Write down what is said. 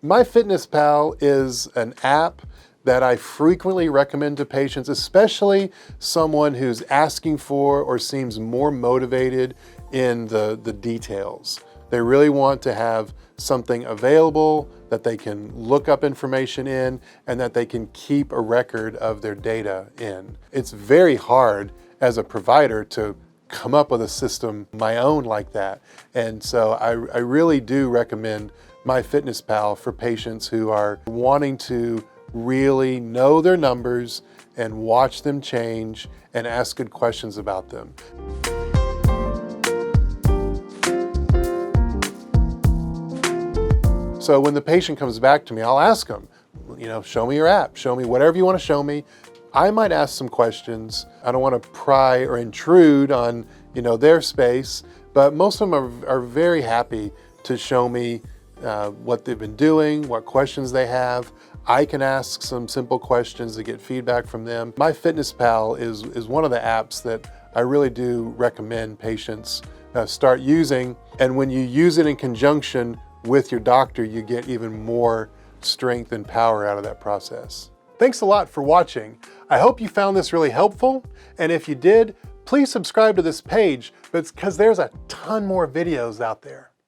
MyFitnessPal is an app that I frequently recommend to patients, especially someone who's asking for or seems more motivated in the details. They really want to have something available that they can look up information in and that they can keep a record of their data in. It's very hard as a provider to come up with a system my own like that. And so I really do recommend MyFitnessPal for patients who are wanting to really know their numbers and watch them change and ask good questions about them. So when the patient comes back to me, I'll ask them, show me your app, show me whatever you want to show me. I might ask some questions. I don't want to pry or intrude on, their space, but most of them are very happy to show me what they've been doing, what questions they have. I can ask some simple questions to get feedback from them. MyFitnessPal is one of the apps that I really do recommend patients start using. And when you use it in conjunction with your doctor, you get even more strength and power out of that process. Thanks a lot for watching. I hope you found this really helpful. And if you did, please subscribe to this page because there's a ton more videos out there.